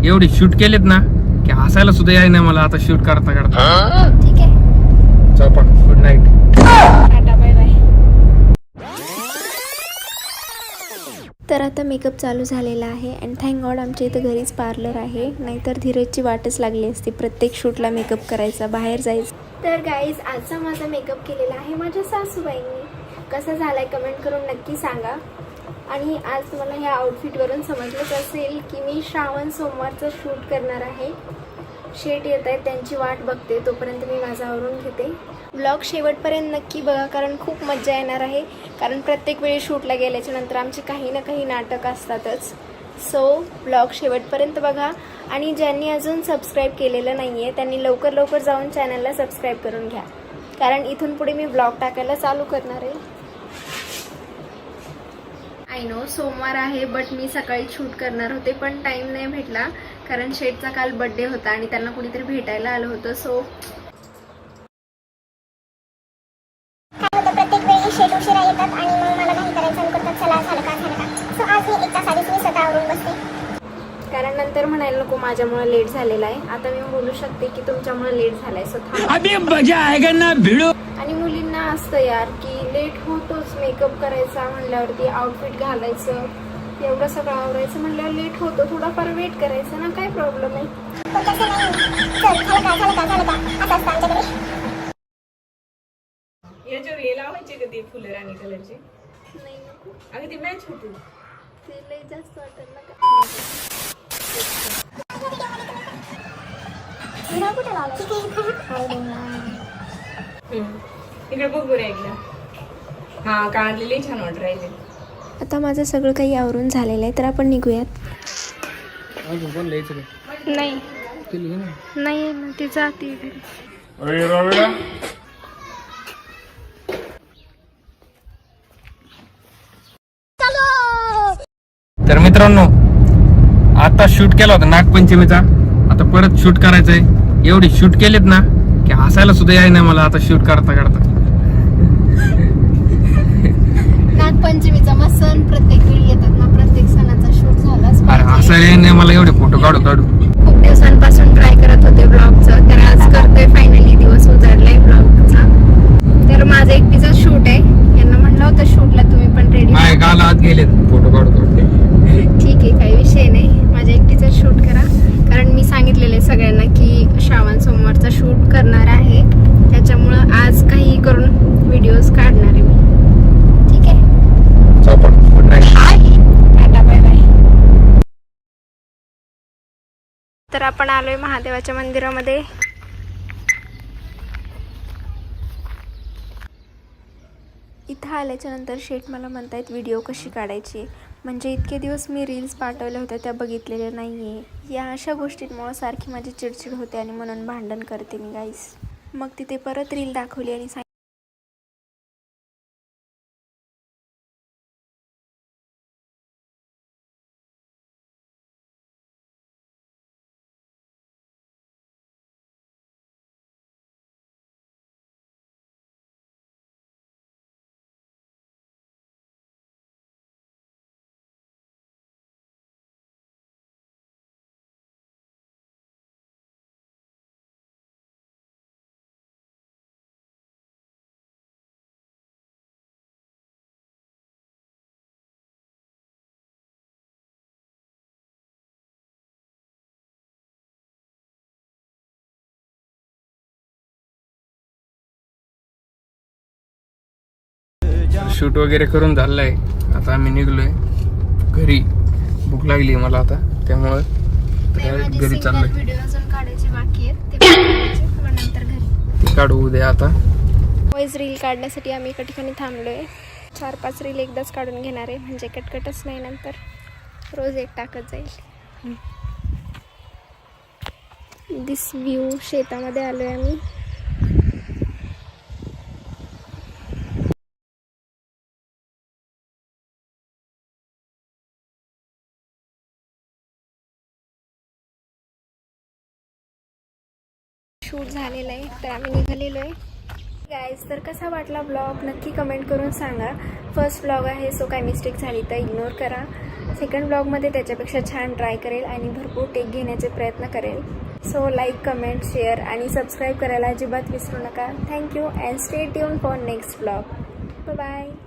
एवढे शूट केलेत ना की हसायला सुद्धा याय नाही मला आता शूट करता करता. ठीक आहे, चौपट. Good night. Tata bye bye. तर आता मेकअप चालू झालेला आहे अँड थँक गॉड आमच्या इथं घरीच पार्लर आहे, नाहीतर धीरजची वाटच लागली असती प्रत्येक शूटला मेकअप करायचा, बाहेर जायचं. तर गाईज आजचा माझा मेकअप केलेला आहे माझ्या सासूबाईंनी. कसा झाला आहे कमेंट करून नक्की सांगा. आणि आज तुम्हाला ह्या आउटफिटवरून समजलंच असेल की मी श्रावण सोमवारचं शूट करणार आहे. शेट येत आहेत, त्यांची वाट बघते, तोपर्यंत मी माझा आवरून घेते. ब्लॉग शेवटपर्यंत नक्की बघा कारण खूप मजा येणार आहे. कारण प्रत्येक वेळी शूटला गेल्याच्या नंतर आमचे काही ना काही नाटक असतातच. सो ब्लॉग शेवटपर्यंत बघा. आणि ज्यांनी अजून सबस्क्राईब केलेलं नाही आहे त्यांनी लवकर लवकर जाऊन चॅनलला सबस्क्राईब करून घ्या, कारण इथून पुढे मी ब्लॉग टाकायला चालू करणार आहे. आय नो सोमवार आहे बट मी सकाळी शूट करणार होते पण टाईम नाही भेटला कारण शेटचा काल बर्थडे होता आणि त्यांना कुणीतरी भेटायला आलं होतं. सो प्रत्येक वेळी शेट उशिरा येतात आणि मग मला नाही करायचं आणि करतात चला झालं का. सो आज मी 1 तास आधीच मी स्वतः आवरून बसते. कारण नंतर म्हणायला नको माझ्यामुळे लेट झालेला आहे. आता मी बोलू शकते की तुमच्यामुळे लेट झालाय. सो आणि मुलींना असतं यार की लेट होतोच. मेकअप करायचा म्हणल्यावरती आउटफिट घालायचं एवढं सगळं आवरायचं म्हणल्यावर लेट होतो. थोडाफार वेट करायचं ना, काय प्रॉब्लेम आहे. पण तसं नाही. चल झालं का असं असतं आमच्याकडे. याच्यावर हे लावायचे का ते फुलं राणी कलरचे? नाही नको, अगं ती मॅच होती. ते लय जास्त वाटेल ना का. हिरा कुठे लावलं? इकडे बघ बरं एकदा. हा काढलेले छान वाटत राहिले. आता माझं सगळं काही आवरून झालेलं आहे तर आपण निघूयात. अजून कोण लिहायचं काय? नाही ते लिहि ना. नाही ना, ती जाते घरी. तर मित्रांनो आता शूट केला होता नागपंचमीचा, आता परत शूट करायचंय. एवढे शूट केलेत ना की हसायला सुद्धा याय नाही मला आता शूट करता करता. नागपंचमीचा मग सण प्रत्येक वेळी येतात ना, प्रत्येक सणाचा शूट झालाच अरे पाहिजे. हसायला याय नाही मला एवढे फोटो काढू काढू. खूप दिवसांपासून ट्राय करत होते ब्लॉगचं, तर आज करतोय फायनली. दिवस उजाडलाय ब्लॉगचा. तर माझं एकटीचं शूट आहे. यांना म्हणलं होतं शूटला तुम्ही पण रेडी. माझ्या गाला आत गेलेत फोटो काढू काढू. ठीक आहे, काही विषय नाही. माझ्या एकटीचं शूट करा कारण मी सांगितलेलं आहे सगळ्यांना की श्रावण सोमवारचा शूट करणार आहे, त्याच्यामुळं आज काही करून व्हिडिओज काढणार आहे मी. ठीक आहे, चौपट. Good night. Tata bye bye. तर आपण आलोय महादेवाच्या मंदिरामध्ये. इथं आल्याच्या नंतर शेठ मला म्हणतायत व्हिडिओ कशी काढायची, म्हणजे इतके दिवस मी रील्स पाठवल्या होत्या त्या बघितलेल्या नाही आहे. या अशा गोष्टींमुळं सारखी माझी चिडचिड होते आणि म्हणून भांडण करते मी गाईस. मग तिथे परत रील दाखवली आणि शूट वगैरे करून झालंय. आता आम्ही निघलोय घरी. भूक लागली मला आता, त्यामुळे घरी चाललोय. व्हिडिओ अजून काढायचे बाकी आहेत, ते काढायचे मग नंतर घरी. ते काढू उद्या. आता वॉइस रील काढण्यासाठी आम्ही एका ठिकाणी थांबलोय. 4-5 रील एकदाच काढून घेणार आहे, म्हणजे कटकटच नाही, नंतर रोज एक टाकत जाईल. दिस व्ह्यू. शेतामध्ये आलोय आम्ही. शूट झालेलं आहे तर आम्ही निघालेलो आहे गाईज. तर कसा वाटला ब्लॉग नक्की कमेंट करून सांगा. फर्स्ट ब्लॉग आहे सो काय मिस्टेक झाली तर इग्नोर करा. सेकंड ब्लॉगमध्ये त्याच्यापेक्षा छान ट्राय करेल आणि भरपूर टेक घेण्याचे प्रयत्न करेल. सो लाईक, कमेंट, शेअर आणि सबस्क्राईब करायला अजिबात विसरू नका. Thank you and stay tune for next blog. Bye.